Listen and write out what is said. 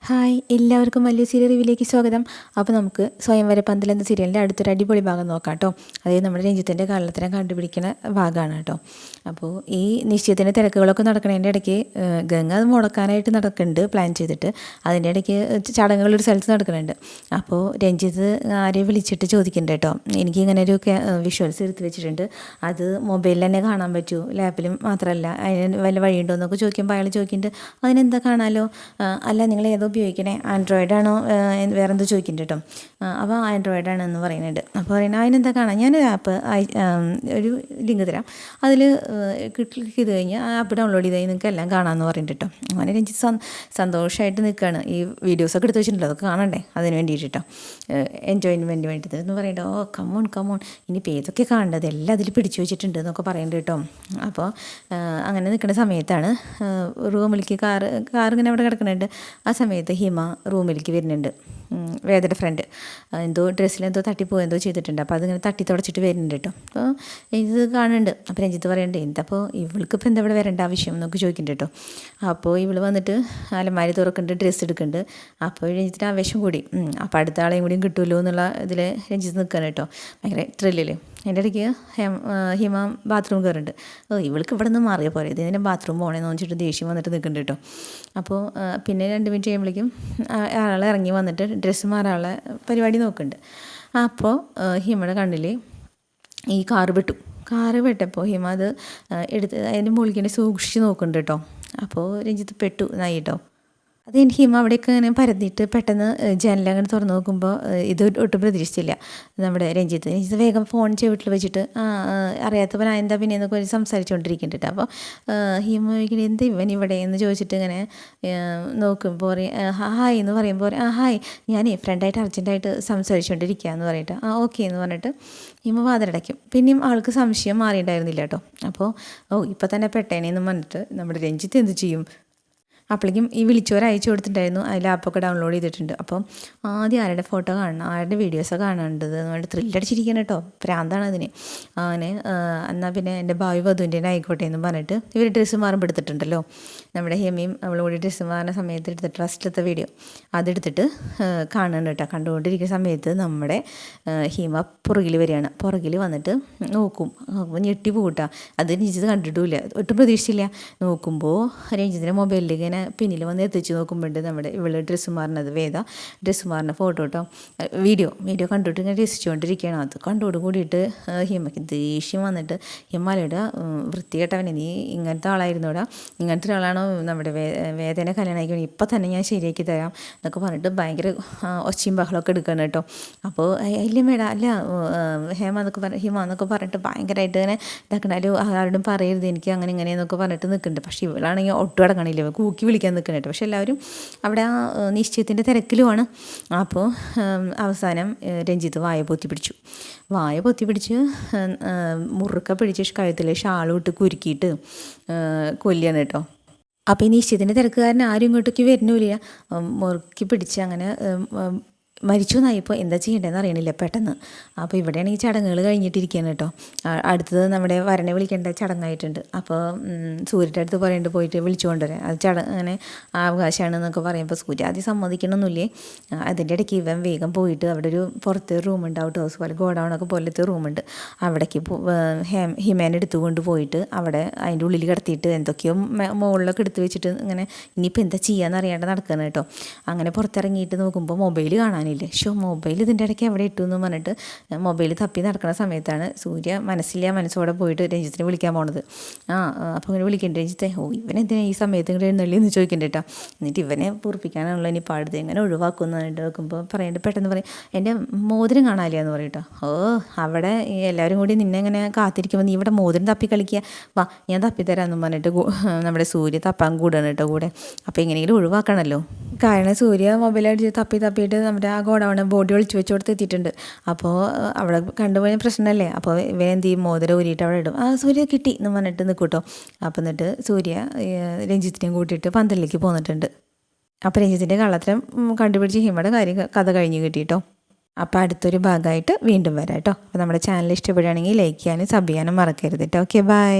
Hi, എല്ലാവർക്കും വലിയ serial റിവ്യൂയിലേക്ക് സ്വാഗതം. അപ്പോൾ നമുക്ക് സ്വയംവര പന്തൽ എന്ന സീരിയലിൻ്റെ അടുത്തൊരു അടിപൊളി ഭാഗം നോക്കാം കേട്ടോ. അതായത് നമ്മുടെ രഞ്ജിത്തിൻ്റെ കള്ളത്തരം കണ്ടുപിടിക്കുന്ന ഭാഗമാണ് കേട്ടോ. അപ്പോൾ ഈ നിശ്ചയത്തിൻ്റെ തിരക്കുകളൊക്കെ നടക്കുന്നതിൻ്റെ ഇടയ്ക്ക് ഗംഗ അത് മുടക്കാനായിട്ട് നടക്കുന്നുണ്ട് പ്ലാൻ ചെയ്തിട്ട്. അതിൻ്റെ ഇടയ്ക്ക് ചടങ്ങുകളൊരു സ്ഥലത്ത് നടക്കുന്നുണ്ട്. അപ്പോൾ രഞ്ജിത്ത് ആരെ വിളിച്ചിട്ട് ചോദിക്കുന്നുണ്ട് കേട്ടോ, എനിക്കിങ്ങനെ ഒരു വിഷ്വൽസ് എടുത്ത് വെച്ചിട്ടുണ്ട്, അത് മൊബൈലിൽ തന്നെ കാണാൻ പറ്റൂ, ലാപ്പിലും മാത്രമല്ല, അതിന് വല്ല വഴിയുണ്ടോ എന്നൊക്കെ ചോദിക്കുമ്പോൾ അയാൾ ചോദിക്കുന്നുണ്ട് അതിനെന്താ കാണാമല്ലോ, അല്ല നിങ്ങൾ ഏതോ ഉപയോഗിക്കണേ, ആൻഡ്രോയിഡാണോ വേറെന്തോ ചോദിക്കുന്നുണ്ട് കേട്ടോ. അപ്പോൾ ആൻഡ്രോയിഡാണെന്ന് പറയുന്നുണ്ട്. അപ്പോൾ പറയുന്നത് അതിനെന്താ കാണാം, ഞാനൊരു ആപ്പ് ഒരു ലിങ്ക് തരാം, അതിൽ ക്ലിക്ക് ചെയ്ത് കഴിഞ്ഞാൽ ആ ആപ്പ് ഡൗൺലോഡ് ചെയ്ത് നിങ്ങൾക്ക് എല്ലാം കാണാമെന്ന് പറയുന്നുണ്ട് കേട്ടോ. അങ്ങനെ എനിക്ക് സന്തോഷമായിട്ട് നിൽക്കുകയാണ്. ഈ വീഡിയോസൊക്കെ എടുത്ത് വെച്ചിട്ടുണ്ടല്ലോ, അതൊക്കെ കാണണ്ടേ, അതിന് വേണ്ടിയിട്ട് കേട്ടോ, എൻജോയ്മെൻറ്റ് വേണ്ടിയിട്ട് എന്ന് പറയുന്നത്. ഓ കമോൺ ഇനിയിപ്പോൾ ഏതൊക്കെ കാണേണ്ടത് എല്ലാം അതിൽ പിടിച്ചു വെച്ചിട്ടുണ്ട് എന്നൊക്കെ പറയുന്നുണ്ട് കേട്ടോ. അപ്പോൾ അങ്ങനെ നിൽക്കുന്ന സമയത്താണ് റൂമിലേക്ക് കാറിങ്ങനെ അവിടെ കിടക്കുന്നുണ്ട്. ആ സമയത്ത് ഹിമ റൂമിലേക്ക് വരുന്നുണ്ട്. വേദയുടെ ഫ്രണ്ട് എന്തോ ഡ്രസ്സിലെന്തോ തട്ടിപ്പോ എന്തോ ചെയ്തിട്ടുണ്ട്. അപ്പോൾ അതിങ്ങനെ തട്ടി തുടച്ചിട്ട് വരുന്നുണ്ട് കേട്ടോ. അപ്പോൾ ഇത് കാണുന്നുണ്ട്. അപ്പോൾ രഞ്ജിത്ത് പറയുന്നുണ്ട്, എന്താപ്പോൾ ഇവൾക്കിപ്പോൾ എന്താ ഇവിടെ വരേണ്ട ആവശ്യം എന്നൊക്കെ ചോദിക്കുന്നുണ്ട് കേട്ടോ. അപ്പോൾ ഇവൾ വന്നിട്ട് അലമാരി തുറക്കുന്നുണ്ട്, ഡ്രസ്സ് എടുക്കുന്നുണ്ട്. അപ്പോൾ രഞ്ജിത്തിന് ആവേശം കൂടി. അപ്പോൾ അടുത്ത ആളെയും കൂടിയും കിട്ടുമല്ലോ എന്നുള്ള ഇതിൽ രഞ്ജിത്ത് നിൽക്കുകയാണ് കേട്ടോ, ഭയങ്കര ത്രില്ലിൽ. എൻ്റെ ഇടയ്ക്ക് ഹിമ ബാത്റൂം കയറുന്നുണ്ട്. ഇവൾക്ക് ഇവിടെ നിന്ന് മാറിയ പോലെ ഇതിനെ ബാത്റൂം പോകണമെന്ന് വെച്ചിട്ട് ദേഷ്യം വന്നിട്ട് നിൽക്കുന്നുണ്ട് കേട്ടോ. അപ്പോൾ പിന്നെ 2 മിനിറ്റ് കഴിയുമ്പോഴേക്കും ആളെ ഇറങ്ങി വന്നിട്ട് ഡ്രസ്സ് മാറാനുള്ള പരിപാടി നോക്കുന്നുണ്ട്. അപ്പോൾ ഹിമയുടെ കണ്ണിൽ ഈ കാറ് വെട്ടപ്പോൾ ഹിമ അത് എടുത്ത് അതിൻ്റെ മുകളിൽ സൂക്ഷിച്ച് നോക്കുന്നുണ്ട് കേട്ടോ. അപ്പോൾ രഞ്ജിത്ത് പെട്ടു നായി കേട്ടോ. അത് എനിക്ക് ഹിമ അവിടെയൊക്കെ ഇങ്ങനെ പരന്നിട്ട് പെട്ടെന്ന് ജനൽ അങ്ങനെ തുറന്ന് നോക്കുമ്പോൾ ഇത് ഒട്ടും പ്രതീക്ഷിച്ചില്ല നമ്മുടെ രഞ്ജിത്ത് വേഗം ഫോൺ ചെവിട്ടിൽ വെച്ചിട്ട് അറിയാത്തവൻ എന്താ പിന്നെ എന്നൊക്കെ സംസാരിച്ചുകൊണ്ടിരിക്കുന്നുണ്ട്. അപ്പോൾ ഹിമ ചോദിക്കുന്നത് എന്താ ഇവൻ ഇവിടെ എന്ന് ചോദിച്ചിട്ട് ഇങ്ങനെ നോക്കുമ്പോൾ ഹായ് എന്ന് പറയുമ്പോൾ ഹായ് ഞാനേ ഫ്രണ്ടായിട്ട് അർജൻറ്റായിട്ട് സംസാരിച്ചുകൊണ്ടിരിക്കുക എന്ന് പറഞ്ഞിട്ട് ഓക്കെ എന്ന് പറഞ്ഞിട്ട് ഹിമ വാതിലടയ്ക്കും. പിന്നെയും ആൾക്ക് സംശയം മാറിയിട്ടുണ്ടായിരുന്നില്ല കേട്ടോ. അപ്പോൾ ഇപ്പം തന്നെ പെട്ടേനെന്ന് പറഞ്ഞിട്ട് നമ്മുടെ രഞ്ജിത്ത് എന്ത് ചെയ്യും, അപ്പോഴേക്കും ഈ വിളിച്ചവർ അയച്ചു കൊടുത്തിട്ടുണ്ടായിരുന്നു, അതിൽ ആപ്പൊക്കെ ഡൗൺലോഡ് ചെയ്തിട്ടുണ്ട്. അപ്പോൾ ആദ്യം ആരുടെ ഫോട്ടോ കാണണം, ആരുടെ വീഡിയോസൊക്കെ കാണേണ്ടത് എന്ന് പറഞ്ഞിട്ട് ത്രില്ലടിച്ചിരിക്കണം കേട്ടോ, പ്രാന്താണ് അതിന്. അങ്ങനെ എന്നാൽ പിന്നെ എൻ്റെ ഭാവി വധുവിൻ്റെ ആയിക്കോട്ടെ എന്ന് പറഞ്ഞിട്ട് ഇവർ ഡ്രസ്സ് മാറുമ്പോൾ എടുത്തിട്ടുണ്ടല്ലോ, നമ്മുടെ ഹെമിയും അവളോട് ഡ്രസ്സ് മാറുന്ന സമയത്ത് എടുത്തിട്ട് ഫസ്റ്റത്തെ വീഡിയോ അതെടുത്തിട്ട് കാണുന്നുണ്ട് കേട്ടോ. കണ്ടുകൊണ്ടിരിക്കുന്ന സമയത്ത് നമ്മുടെ ഹിമ പുറകിൽ വരികയാണ്. പുറകിൽ വന്നിട്ട് നോക്കും, ഞെട്ടി പോകട്ടാ. അത് രഞ്ജിത്ത് കണ്ടിട്ടില്ല, ഒട്ടും പ്രതീക്ഷിച്ചില്ല. നോക്കുമ്പോൾ രഞ്ജിത്തിൻ്റെ മൊബൈലിലേക്ക് പിന്നിൽ വന്ന് എത്തിച്ച് നോക്കുമ്പോണ്ട് നമ്മുടെ ഇവള് ഡ്രസ്സ് മാറുന്നത് ഡ്രസ്സ് മാറുന്ന ഫോട്ടോ കേട്ടോ, വീഡിയോ കണ്ടിട്ട് ഇങ്ങനെ രസിച്ചുകൊണ്ടിരിക്കുകയാണ്. അത് കണ്ടോട് കൂടിയിട്ട് ഹിമയ്ക്ക് ദേഷ്യം വന്നിട്ട് ഹിമാലയുടെ വൃത്തികെട്ടവനെ, നീ ഇങ്ങനത്തെ ആളായിരുന്നോടാ, ഇങ്ങനത്തെ ഒരാളാണോ നമ്മുടെ വേദന കല്യാണം ആയിക്കോണം, ഇപ്പം തന്നെ ഞാൻ ശരിയാക്കി തരാം എന്നൊക്കെ പറഞ്ഞിട്ട് ഭയങ്കര ഒച്ചയും ബഹളമൊക്കെ എടുക്കണം കേട്ടോ. അപ്പോൾ ഇല്ല മേഡം അല്ല ഹിമ എന്നൊക്കെ പറഞ്ഞിട്ട് ഭയങ്കരമായിട്ട് ഇങ്ങനെ ഇതാക്കണ്ടാലും ആരോടും പറയരുത് എനിക്ക് അങ്ങനെ ഇങ്ങനെയെന്നൊക്കെ പറഞ്ഞിട്ട് നിൽക്കുന്നുണ്ട്. പക്ഷേ ഇവളാണെങ്കിൽ ഒട്ടും അടങ്ങണില്ല, കൂക്കി വിളിക്കാൻ നിൽക്കുന്നുണ്ട്. പക്ഷെ എല്ലാവരും അവിടെ ആ നിശ്ചയത്തിൻ്റെ തിരക്കിലുമാണ്. അപ്പോൾ അവസാനം രഞ്ജിത്ത് വായ പൊത്തി പിടിച്ച് മുറുക്ക പിടിച്ച് കഴുത്തിൽ ഷാളും ഇട്ട് കുരുക്കിയിട്ട് കൊല്ലുകയാണ് കേട്ടോ. അപ്പോൾ ഈ നിശ്ചയത്തിൻ്റെ തിരക്കുകാരൻ ആരും ഇങ്ങോട്ടേക്ക് വരുന്നില്ല, മുറുക്കി പിടിച്ച് അങ്ങനെ മരിച്ചു എന്നായിപ്പോൾ എന്താ ചെയ്യേണ്ടതെന്ന് അറിയണില്ല പെട്ടെന്ന്. അപ്പോൾ ഇവിടെയാണ് ഈ ചടങ്ങുകൾ കഴിഞ്ഞിട്ടിരിക്കുകയാണ് കേട്ടോ. അടുത്തത് നമ്മുടെ വരനെ വിളിക്കേണ്ട ചടങ്ങായിട്ടുണ്ട്. അപ്പോൾ സൂര്യൻ്റെ അടുത്ത് പറയുന്നുണ്ട് പോയിട്ട് വിളിച്ചു കൊണ്ടുവരാൻ, അത് അങ്ങനെ അവകാശമാണെന്നൊക്കെ പറയുമ്പോൾ സൂര്യ ആദ്യം സമ്മതിക്കണമെന്നില്ലേ. അതിൻ്റെ ഇടയ്ക്ക് ഇവൻ വേഗം പോയിട്ട് അവിടെ ഒരു പുറത്ത് റൂമുണ്ട്, ഔട്ട് ഹൗസ് പോലെ ഗോഡൗണൊക്കെ പോലത്തെ റൂമുണ്ട്, അവിടേക്ക് ഹിമേനെ എടുത്തുകൊണ്ട് പോയിട്ട് അവിടെ അതിൻ്റെ ഉള്ളിൽ കിടത്തിയിട്ട് എന്തൊക്കെയോ മുകളിലൊക്കെ എടുത്ത് വെച്ചിട്ട് ഇങ്ങനെ ഇനിയിപ്പോൾ എന്താ ചെയ്യാന്ന് അറിയാണ്ട് നടക്കുന്നത് കേട്ടോ. അങ്ങനെ പുറത്തിറങ്ങിയിട്ട് നോക്കുമ്പോൾ മൊബൈൽ കാണാനില്ല. മൊബൈൽ ഇതിൻ്റെ ഇടയ്ക്ക് എവിടെ ഇട്ടു എന്ന് പറഞ്ഞിട്ട് മൊബൈൽ തപ്പി നടക്കുന്ന സമയത്താണ് സൂര്യ മനസ്സോടെ പോയിട്ട് രഞ്ജിത്തിനെ വിളിക്കാൻ പോണത്. അപ്പോൾ ഇങ്ങനെ വിളിക്കേണ്ട രഞ്ജിത്തെ, ഇവനെന്തിനാ ഈ സമയത്ത് ഇങ്ങനെ എഴുന്നള്ളി എന്ന് ചോദിക്കണ്ട കേട്ടോ. എന്നിട്ട് ഇവനെ പൂർപ്പിക്കാനുള്ള ഇനി പാടുത് എങ്ങനെ ഒഴിവാക്കുമെന്ന് പറഞ്ഞിട്ട് നോക്കുമ്പോൾ പറയുന്നുണ്ട്, പെട്ടെന്ന് പറയും എൻ്റെ മോതിരം കാണാനില്ല എന്ന് പറയും കേട്ടോ. അവിടെ എല്ലാവരും കൂടി നിന്നെ ഇങ്ങനെ കാത്തിരിക്കുമ്പോൾ നീ ഇവിടെ മോതിരം തപ്പി കളിക്കുക, വാ ഞാൻ തപ്പിത്തരാമെന്ന് പറഞ്ഞിട്ട് നമ്മുടെ സൂര്യ തപ്പാൻ കൂടാണ് കേട്ടോ കൂടെ. അപ്പോൾ എങ്ങനെയെങ്കിലും ഒഴിവാക്കണമല്ലോ. കാരണം സൂര്യ മൊബൈലടിച്ച് തപ്പിയിട്ട് നമ്മുടെ ആ ഗോഡൗണ് ബോഡി ഒളിച്ച് വെച്ച് കൊടുത്ത് എത്തിയിട്ടുണ്ട്. അപ്പോൾ അവിടെ കണ്ടുപോയ പ്രശ്നമല്ലേ. അപ്പോൾ ഇവൻ എന്ത് ചെയ്യും, മോതിരം ഊരിയിട്ട് അവിടെ ഇടും. സൂര്യ കിട്ടി എന്ന് പറഞ്ഞിട്ട് നിൽക്കൂട്ടോ. അപ്പം എന്നിട്ട് സൂര്യ രഞ്ജിത്തിനെയും കൂട്ടിയിട്ട് പന്തലിലേക്ക് പോന്നിട്ടുണ്ട്. അപ്പോൾ രഞ്ജിത്തിൻ്റെ കള്ളത്തരം കണ്ടുപിടിച്ച് ഹിമയുടെ കഥ കഴിഞ്ഞ് കിട്ടിയിട്ടോ. അപ്പോൾ അടുത്തൊരു ഭാഗമായിട്ട് വീണ്ടും വരാം കേട്ടോ. അപ്പോൾ നമ്മുടെ ചാനൽ ഇഷ്ടപ്പെടുകയാണെങ്കിൽ ലൈക്ക് ചെയ്യാനും സബ് ചെയ്യാനും മറക്കരുത് കേട്ടോ. Okay bye.